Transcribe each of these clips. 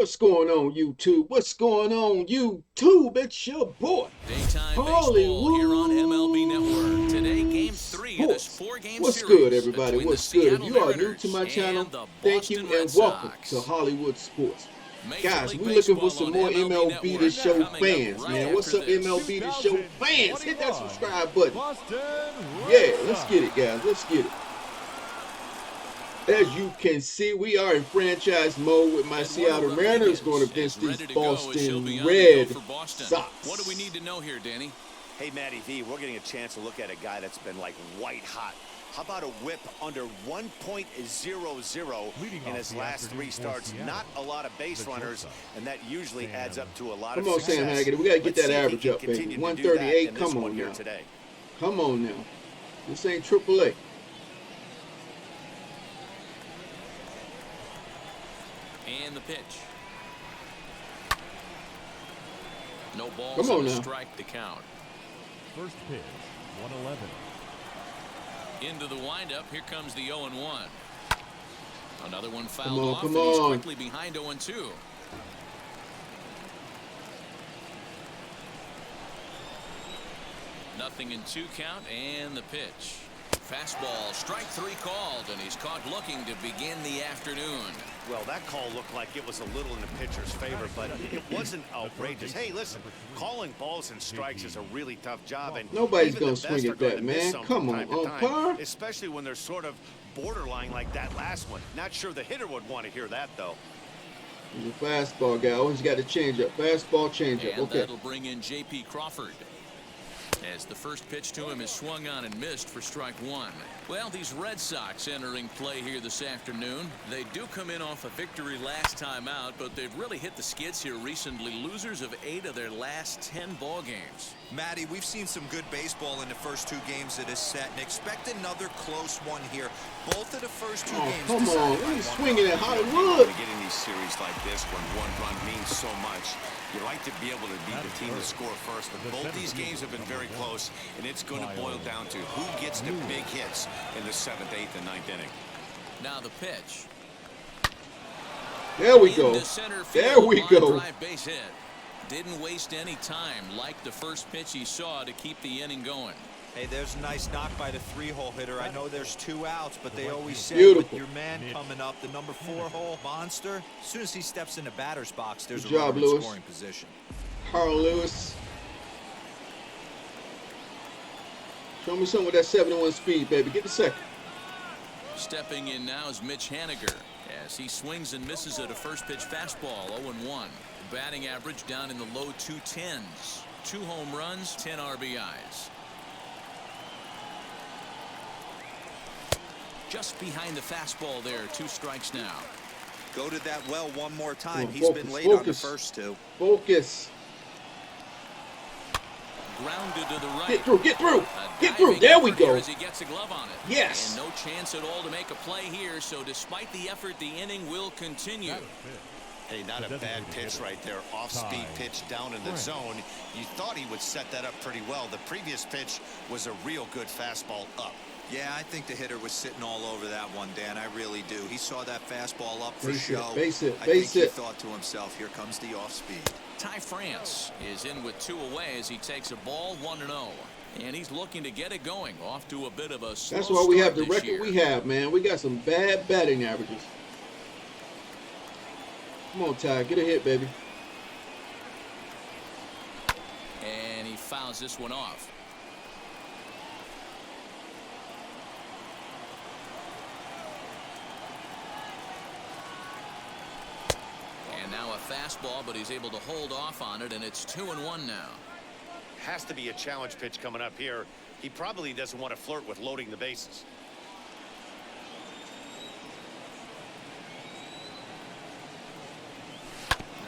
What's going on, YouTube? What's going on, YouTube? It's your boy, Daytime baseball here on MLB Network. Today, Hollywood Game 3 of this Sports. four-game What's good, series everybody? between the What's good? If Seattle you are new to Mariners my channel, and the thank you Boston Red and welcome to Sox. Hollywood Sports. Major Guys, League we're looking for Baseball some on more MLB MLB The Network Show coming up fans, right man. after What's up, this. MLB The Show fans? Hit that 2021 subscribe button. Boston Yeah, Red let's Sox. get it, guys. Let's get it. As you can see, we are in franchise mode with my Seattle Mariners going against these Boston Red Sox. What do we need to know here, Danny? Hey, Matty V, we're getting a chance to look at a guy that's been like white hot. How about a whip under 1.00 in his last three starts? Not a lot of base runners, and that usually adds up to a lot of Come on, success. Sam Haggett. We got to get that average up, baby. Continue to do that 138. in this Come one on here now. today. Come on now. This ain't AAA. And the pitch. No balls. Come on and a now. strike to count. First pitch, 111. Into the windup. Here comes the 0-1. Another one fouled Come on, off, come and he's on. quickly behind 0-2. Nothing in 2 count, and the pitch. Fastball, strike 3 called, and he's caught looking to begin the afternoon. Well, that call looked like it was a little in the pitcher's favor, but it wasn't outrageous. Hey, listen, calling balls and strikes is a really tough job, and Nobody's even gonna the best swing are at going that, to miss man. some Come from on, time to time, umpire. especially when they're sort of borderline like that last one. Not sure the hitter would want to hear that, though. He's a fastball guy. Always got to change up. Fastball, change up. And Okay. that'll bring in J.P. Crawford. As the first pitch to him is swung on and missed for strike 1. Well, these Red Sox entering play here this afternoon. They do come in off a victory last time out, but they've really hit the skids here recently. Losers of 8 of their last 10 ball games. Matty, we've seen some good baseball in the first 2 games of this set, and expect another close one here. Both of the first 2 Oh, games come decided on. by He's one swinging run. at To Hollywood. get in these series like this when one run means so much, you like to be able to beat the team to score first, but both these games have been very close, and it's going to boil down to who gets the big hits in the 7th, 8th, and 9th inning. Now the pitch. There we go. Into center There field, we line go. drive base hit. Didn't waste any time like the first pitch he saw to keep the inning going. Hey, there's a nice knock by the 3-hole hitter. I know there's 2 outs, but they always say Beautiful. with your man coming up, the number 4-hole monster, as soon as he steps in the batter's box, there's Good a job, runner in Lewis. scoring position. Carl Lewis. Show me something with that 71 speed, baby. Get the second. Stepping in now is Mitch Haniger as he swings and misses at a first pitch fastball. 0-1. Batting average down in the low 210s. 2 home runs, 10 RBIs. Just behind the fastball there. 2 strikes now. Go to that well one more time. Come on, He's been focus, late on the focus. first 2. Focus. Grounded to the right. Get through. Get through. A Get through. diving There we effort here go. as he gets a glove on it. Yes. And no chance at all to make a play here. So despite the effort, the inning will continue. Hey, not a bad pitch right there. Off-speed pitch down in the zone. You thought he would set that up pretty well. The previous pitch was a real good fastball up. Yeah, I think the hitter was sitting all over that one, Dan. I really do. He saw that fastball up for Base it, show. base it, I base think it. he thought to himself, here comes the off-speed. Ty France is in with 2 away as he takes a ball 1-0. And he's looking to get it going. Off to a bit of a slow That's why we have start the this record year. we have, man. We got some bad batting averages. Come on, Ty. Get a hit, baby. And he fouls this one off. And now a fastball, but he's able to hold off on it, and it's 2-1 now. Has to be a challenge pitch coming up here. He probably doesn't want to flirt with loading the bases.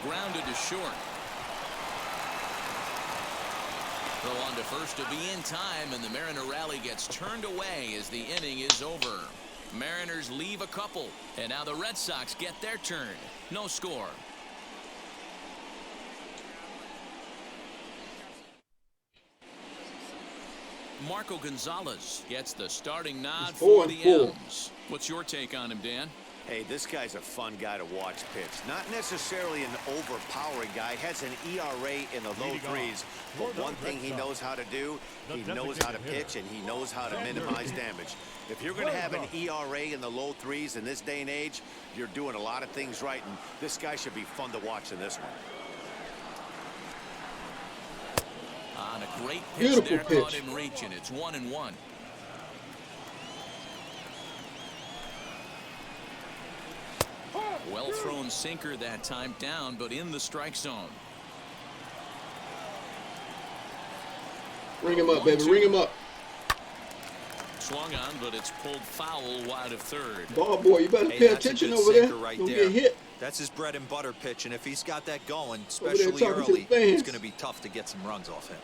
Grounded to short. Throw on to first to be in time, and the Mariner rally gets turned away as the inning is over. Mariners leave a couple, and now the Red Sox get their turn. No score. Marco Gonzalez gets the starting nod He's 4 for and the 4. M's. What's your take on him, Dan? Hey, this guy's a fun guy to watch pitch. Not necessarily an overpowering guy. Has an ERA in the low threes. But one thing he knows how to do, he knows how to pitch, and he knows how to minimize damage. If you're going to have an ERA in the low threes in this day and age, you're doing a lot of things right, and this guy should be fun to watch in this one. On a great pitch Beautiful there, pitch. caught him reaching. It's 1-1. Well thrown sinker that time, down, but in the strike zone. Ring him up, baby. Ring him up. Swung on, but it's pulled foul wide of third. Ball boy, you better Hey, pay that's a attention good over there. sinker right Don't there. get hit. That's his bread and butter pitch, and if he's got that going, there especially talking to the early, fans. it's going to be tough to get some runs off him.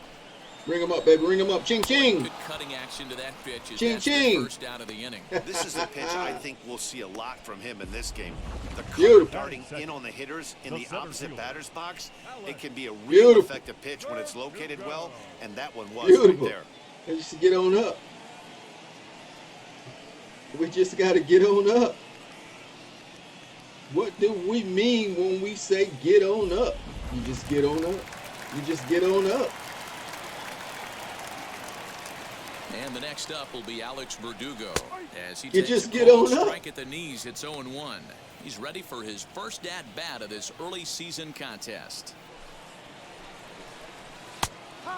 Ring him up, baby. Ring him up. Ching, ching. Good cutting action to that pitch as Ching, that's ching. the first out of the inning. This is the pitch I think we'll see a lot from him in this game. The Beautiful. curve darting in on the hitters in the opposite batter's box. It can be a real Beautiful. effective pitch when it's located well, and that one was Beautiful. right there. Let's just get on up. We just got to get on up. What do we mean when we say get on up? You just get on up. You just get on up. And the next up will be Alex Verdugo as he You takes just a get cold on up. strike at the knees. It's 0-1. He's ready for his first at-bat of this early season contest.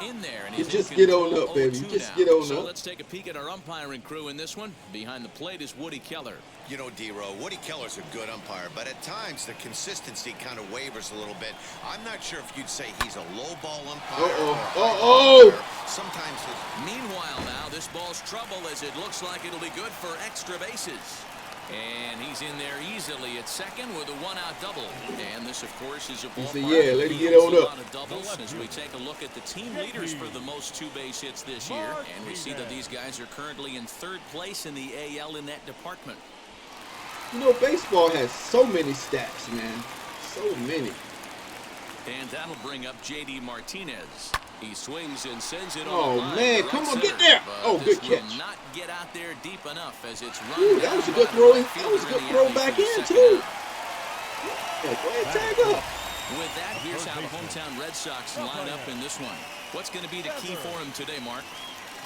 In there, and You he's just in get on control, up, baby. You 0-2 just now. get on So up. let's take a peek at our umpiring crew in this one. Behind the plate is Woody Keller. You know, D-Row, Woody Keller's a good umpire, but at times the consistency kind of wavers a little bit. I'm not sure if you'd say he's a low ball umpire. Uh-oh. or a high Uh-oh. umpire. Sometimes his Meanwhile now, this ball's trouble as it looks like it'll be good for extra bases. And he's in there easily at second with a one-out double. And this, of course, is a ball said, yeah, let it get on up. A lot of doubles as we take a look at the team leaders for the most two-base hits this year. And we see that these guys are currently in third place in the AL in that department. You know, baseball has so many stats, man. So many. And that'll bring up J.D. Martinez. He swings and sends it Oh, on the line man, to come right on, center, get there. but Oh, this good will catch. not get out there deep enough as it's run Ooh, that was a down good by the throw. right That was a fielder good in the throw alley back for the in, second too. out. Yeah, go ahead, tag up. With that, here's how the hometown Red Sox line up in this one. What's going to be the key for him today, Mark?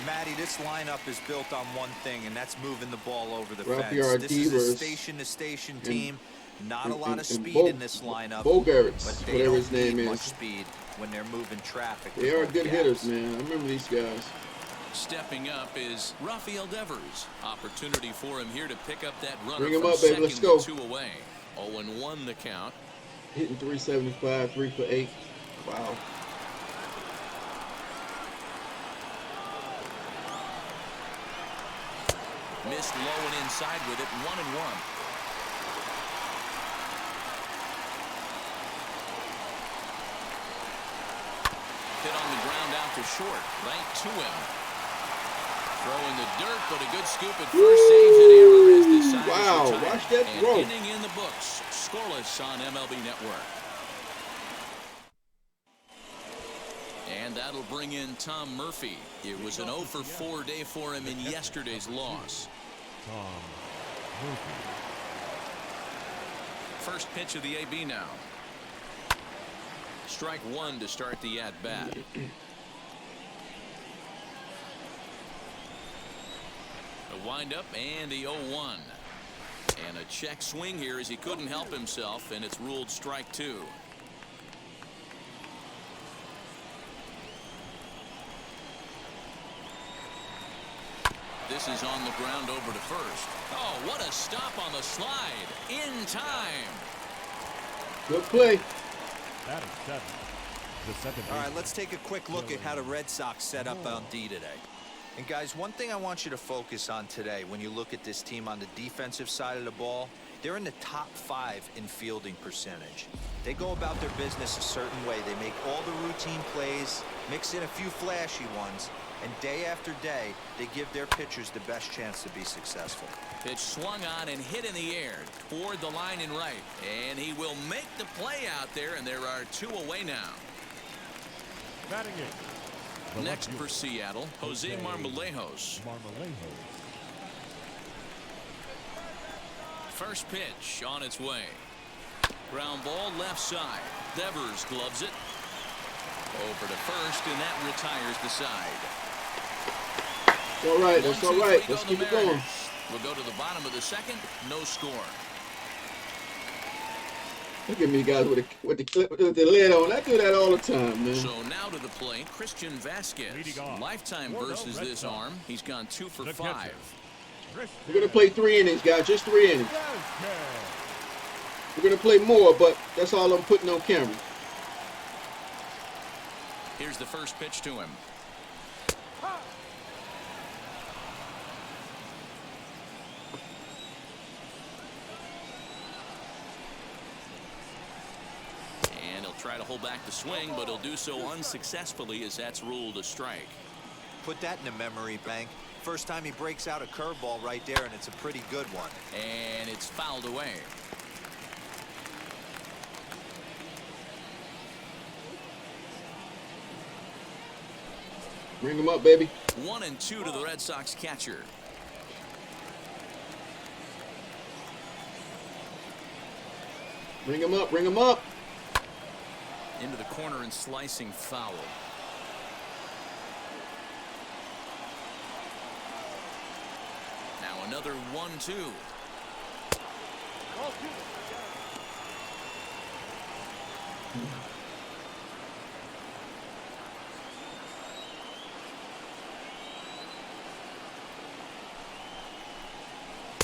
Matty, this lineup is built on one thing, and that's moving the ball over the Rafael fence. This is a Devers station-to-station team. Not a lot of and speed in this lineup, Bogarts, but they whatever don't his name need much is. speed when they're moving traffic. They are with good both hitters, gaps. man. I remember these guys. Stepping up is Rafael Devers. Opportunity for him here to pick up that runner Bring him from up, baby. second Let's go. with 2 away. 0-1 the count. Hitting 375, 3 for 8. Wow. Missed low and inside with it. 1-1. Hit on the ground out to short. Right to him. Throwing the dirt, but a good scoop at first. Saves an error as the side Wow, is retired. watch that And throw. inning in the books. Scoreless on MLB Network. And that'll bring in Tom Murphy. It was an 0 for 4 day for him in yesterday's loss. Tom Murphy. First pitch of the AB now. Strike 1 to start the at-bat. A windup and the 0-1. And a check swing here as he couldn't help himself, and it's ruled strike 2. This is on the ground over to first. Oh, what a stop on the slide. In time. Good play. That is 7. The second All right, baseman. let's take a quick look at how the Red Sox set up on D today. And guys, one thing I want you to focus on today when you look at this team on the defensive side of the ball, they're in the top 5 in fielding percentage. They go about their business a certain way. They make all the routine plays, mix in a few flashy ones, and day after day, they give their pitchers the best chance to be successful. Pitch swung on and hit in the air toward the line and right. And he will make the play out there, and there are 2 away now. Batting in. The Next left for fielder, Seattle, Jose Marmolejos. Marmolejos. First pitch on its way. Ground ball left side. Devers gloves it. Over to first, and that retires the side. It's all right. That's all right. Let's keep it going. We'll go to the bottom of the second. No score. Look at me, guys, with the lid on. I do that all the time, man. So now to the plate, Christian Vasquez. Lifetime versus this arm. He's gone 2 for 5. We're going to play 3 innings, guys. Just 3 innings. We're going to play more, but that's all I'm putting on camera. Here's the first pitch to him. And he'll try to hold back the swing, but he'll do so unsuccessfully as that's ruled a strike. Put that in the memory bank. First time he breaks out a curveball right there, and it's a pretty good one. And it's fouled away. Bring him up, baby. 1-2 to the Red Sox catcher. Bring him up. Bring him up. Into the corner and slicing foul. Now another 1-2.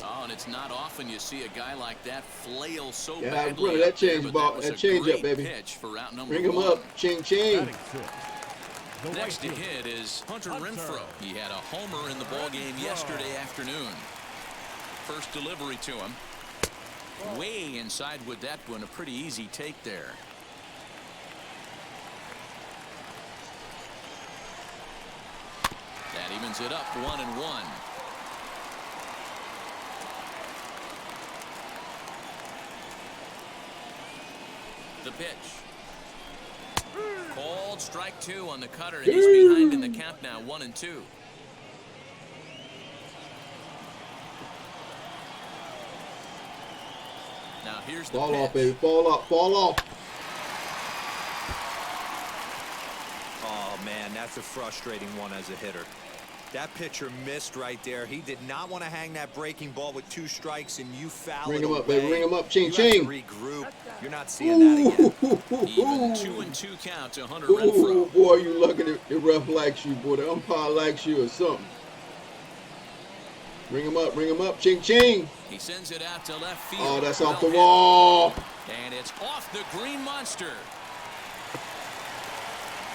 Oh, and it's not often you see a guy like that flail so badly. Yeah, that change ball, that change up, baby. Bring him up, ching ching. Next to hit is Hunter Renfroe. He had a homer in the ballgame yesterday afternoon. First delivery to him. Way inside with that one. A pretty easy take there. That evens it up 1-1. The pitch. Called strike 2 on the cutter, and he's behind in the count now, 1-2. Now here's the ball pitch. off, baby. Fall off. Fall off. Oh, man, that's a frustrating one as a hitter. That pitcher missed right there. He did not want to hang that breaking ball with 2 strikes, and you foul it away. Bring him up, baby. Bring him up. Ching, you ching. have to regroup. You're not seeing that again. Even 2-2 count to Hunter Ooh, Renfroe. boy, you lucky the ref likes you, boy. The umpire likes you or something. Bring him up. Bring him up. Ching, ching. He sends it out to left field. Oh, that's off the Well wall. hit. And it's off the green monster.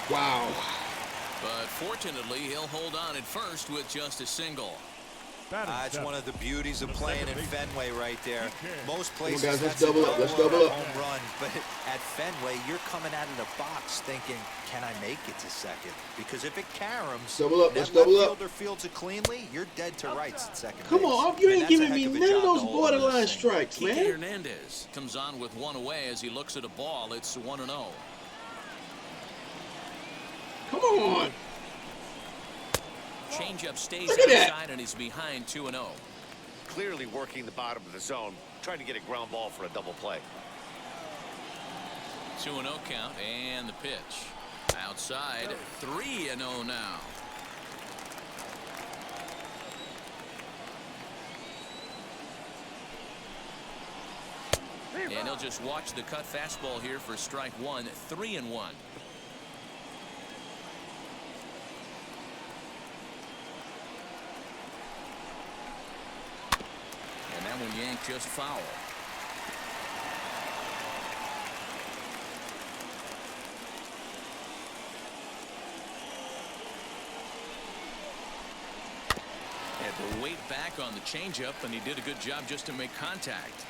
Wow. But fortunately, he'll hold on at first with just a single. It's one of the beauties of playing in Fenway right there. Most places, guys, let's that's a double up. Let's double double or a up. home run. But at Fenway, you're coming out of the box thinking, can I make it to second? Because if it caroms, Double up. and Let's that left double up. fielder fields it cleanly, you're dead to rights at second Come base. on, you And ain't that's a giving me heck of a none of job to those hold him in the borderline sink. strikes, Kike man. Hernandez comes on with 1 away as he looks at a ball. It's 1-0. Come on. Changeup stays Look at that. outside, and he's behind 2-0. Clearly working the bottom of the zone, trying to get a ground ball for a double play. 2-0 count, and the pitch. Outside, 3-0 now. And he'll just watch the cut fastball here for strike 1, 3-1. And that one yanked just foul. Had to wait back on the changeup, and he did a good job just to make contact.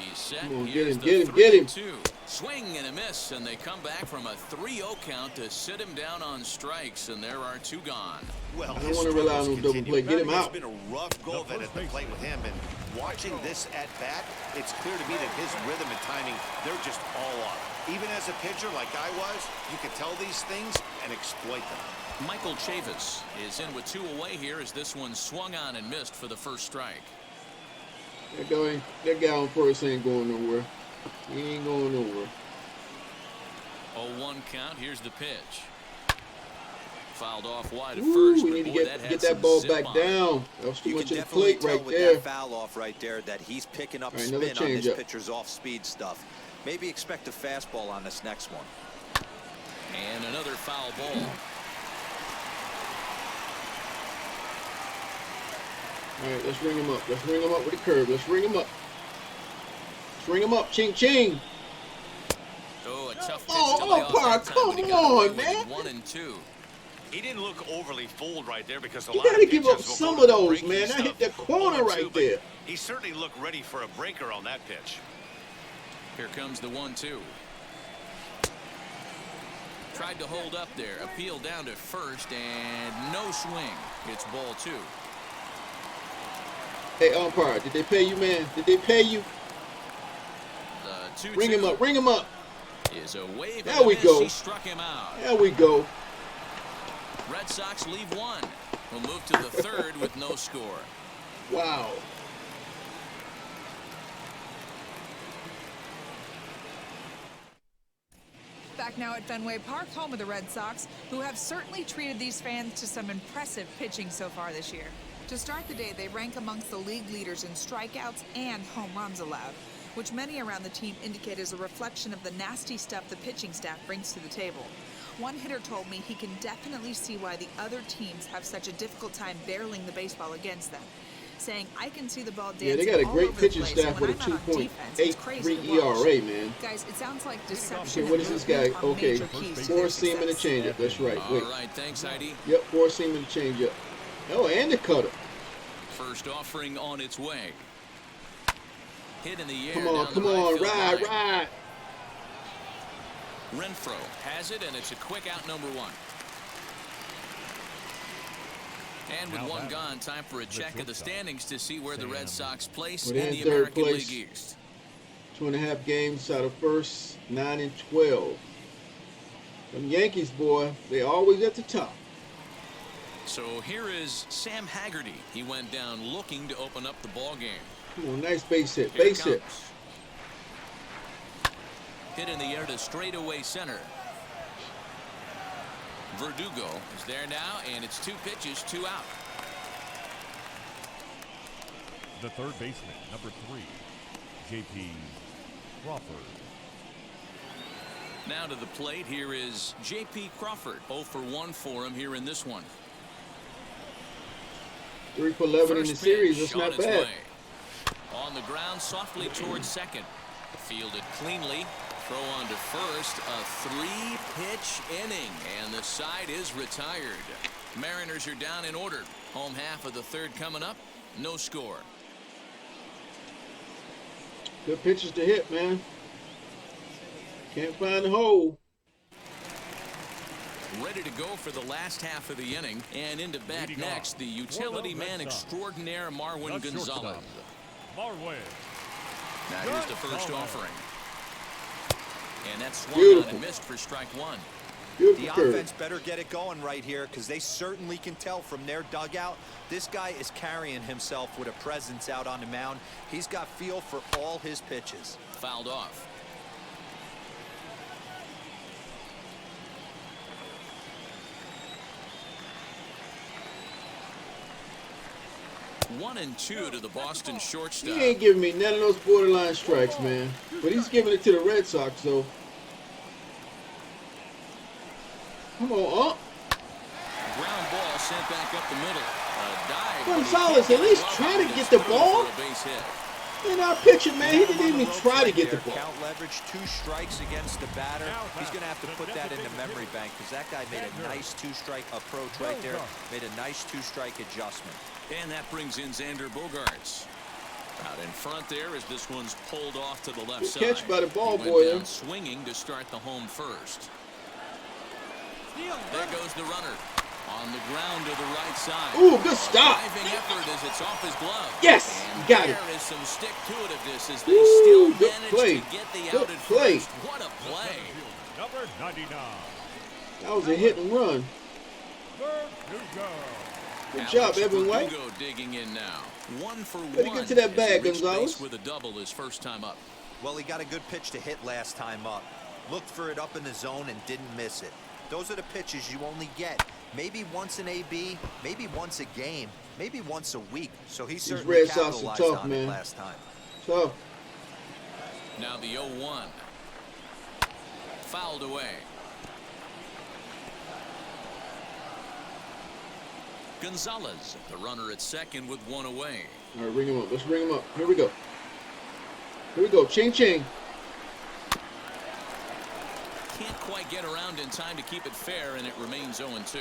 He's set. Come on, Here's get him, the get him. 3-2. Swing and a miss, and they come back from a 3-0 count to sit him down on strikes, and there are 2 gone. Well, I don't want to rely on no double play. Get him out. It's been a rough go of it at the plate with him, and watching this at bat, it's clear to me that his rhythm and timing, they're just all off. Even as a pitcher like I was, you can tell these things and exploit them. Michael Chavis is in with 2 away here as this one swung on and missed for the first strike. That guy on first ain't going nowhere. He ain't going nowhere. 0-1 count. Here's the pitch. Fouled off wide at Ooh, first. we but need to boy, get that ball back on. down. That was too You much can of the definitely plate tell right with there. that foul off right there that he's picking up All right, spin another on this changeup. pitcher's off-speed stuff. Maybe expect a fastball on this next one. And another foul ball. All right, let's ring him up. Let's ring him up with a curve. Let's ring him up. Let's ring him up. Ching, ching. Oh, a tough pitch Oh, to lay off Park, that time, but he come got away on, with man. 1-2. He didn't look overly fooled right there because a You lot of gotta give up pitchers will some go of to the those, breaking man. I stuff hit that corner 0-2, right but there. He certainly looked ready for a breaker on that pitch. Here comes the 1-2. Tried to hold up there. Appeal down to first and no swing. It's ball 2. Hey, umpire, did they pay you, man? Did they pay you? The 2-2 Ring him up. Ring him up. is a wave. There and a we miss. go. He struck him out. There we go. Red Sox leave 1. We'll move to the 3rd with no score. Wow. Back now at Fenway Park, home of the Red Sox, who have certainly treated these fans to some impressive pitching so far this year. To start the day, they rank amongst the league leaders in strikeouts and home runs allowed, which many around the team indicate is a reflection of the nasty stuff the pitching staff brings to the table. One hitter told me he can definitely see why the other teams have such a difficult time barreling the baseball against them, saying, I can see the ball dancing Yeah, they got a all great over the pitching place, staff and with a when I'm not on defense, it's crazy 2.83 to watch. ERA, man. Guys, it sounds like deception. Okay, what is this guy? are Okay, major keys to 4 their seam and a success. changeup. That's right. All Wait. right, thanks, Heidi. Yep, 4 seam and a changeup. Oh, and the cutter. First offering on its way. Hit in the air. Come on, down come the right on, field ride, line. ride. Renfro has it, and it's a quick out, number 1. And with Now 1 back. gone, time for a check of the shortstop, standings to see where the Red Sam. Sox place Well, in they're the in third American place. League East. 2.5 games out of first, 9 and 12. Them Yankees, boy, they always at the top. So here is Sam Haggerty. He went down looking to open up the ball game. Come on, nice base hit, Here it base hit. comes. Hit in the air to straightaway center. Verdugo is there now, and it's 2 pitches, 2 out. The third baseman, number 3, J.P. Crawford. Now to the plate, here is J.P. Crawford. 0 for 1 for him here in this one. 3 for 11 in the First series. pitch That's on not its bad. way. On the ground, softly towards second. Fielded cleanly. Throw on to first. A 3-pitch inning, and the side is retired. Mariners are down in order. Home half of the 3rd coming up. No score. Good pitches to hit, man. Can't find the hole. Ready to go for the last half of the inning, and into bat Leading next, off the utility for the man Red Sox, extraordinaire Marwin the shortstop, Gonzalez. Marwin. Now here's the first Gonzalez. offering. And that's swung on Beautiful. and missed for strike 1. Beautiful The curve. offense better get it going right here because they certainly can tell from their dugout. This guy is carrying himself with a presence out on the mound. He's got feel for all his pitches. Fouled off. One and 2 to the Boston shortstop. He ain't giving me none of those borderline strikes, man. But he's giving it to the Red Sox, though. Come on, Ground ball sent back up the middle. A dive. Gonzalez, but he at least can't try get to it get up the and through ball. for a base hit. In our pitcher, man, he didn't even try to get the ball. Count leverage, 2 strikes against the batter. He's going to have to put that in the memory bank because that guy made a nice 2-strike approach right there. Made a nice 2-strike adjustment. And that brings in Xander Bogaerts. Out in front there as this one's pulled off to the left Good side. catch by the ball He boy went there. down swinging to start the home first. There goes the runner. On the ground to the right side. Ooh, good stop. Driving effort as it's off his glove. Yes, And got it. there is some stick-to-itiveness as they Ooh, still good manage play. to get the Good out at play. first. What a play. Number 99. That was a hit and run. Verdugo. Good job, Evan White. Verdugo digging in now. 1 for 1. Better get to that as bag, he reached Gonzalez. base with a double his first time up. Well, he got a good pitch to hit last time up. Looked for it up in the zone and didn't miss it. Those are the pitches you only get. Maybe once an AB, maybe once a game, maybe once a week. So he certainly Red Sox are capitalized tough, on man. it last time. Tough. Now the 0-1. Fouled away. Gonzalez, the runner at second with 1 away. All right, ring him up. Let's ring him up. Here we go. Here we go. Ching, ching. Can't quite get around in time to keep it fair, and it remains 0-2.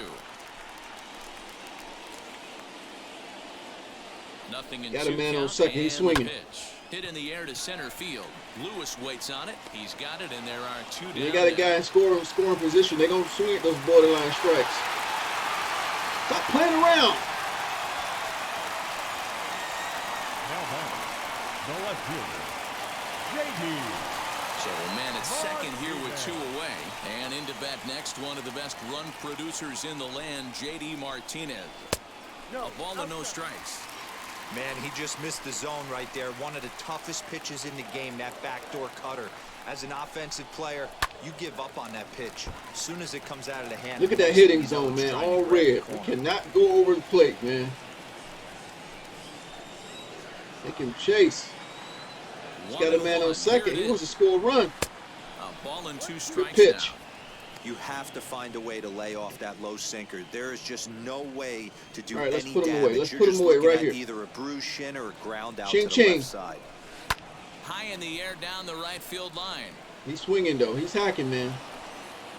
Nothing in Got a 2 man on count, second. He's and the swinging. pitch. Hit in the air to center field. Lewis waits on it. He's got it, and there are 2 down. They got a guy in scoring position. They're going to swing at those borderline strikes. Stop playing around. Now back, the left fielder, JD. So a man at second here with 2 away. And into bat next, one of the best run producers in the land, J.D. Martinez. A ball and no strikes. Man, he just missed the zone right there. One of the toughest pitches in the game, that backdoor cutter. As an offensive player, you give up on that pitch. As soon as it comes out of the hand. Look at that hitting zone, man. All red. We cannot go over the plate, man. They can chase. He's got a man on second. He wants to score a run. A ball and 2 Good strikes pitch. now. You have to find a way to lay off that low sinker. There is just no way to do All right, let's any put him away. damage. Let's You're put him just away looking right at here. either a bruised shin or a ground out Ching, to the ching. left side. High in the air down the right field line. He's swinging, though. He's hacking, man.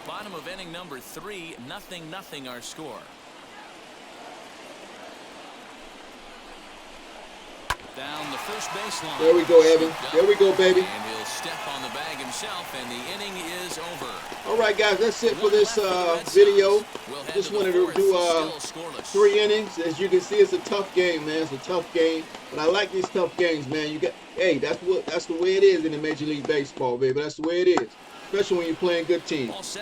Bottom of inning number 3, 0-0 our score. Down the first baseline. There we go, Evan. There we go, baby. And he'll step on the bag himself, and the inning is over. All right, guys, that's it for this video. Just wanted to do 3 innings. As you can see, it's a tough game, man. It's a tough game, but I like these tough games, man. Hey, that's the way it is in the Major League Baseball, baby. That's the way it is, especially when you're playing good teams.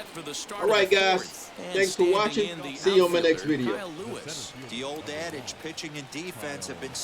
All right, guys. Thanks for watching. See you on my next video. The old adage, pitching and defense have been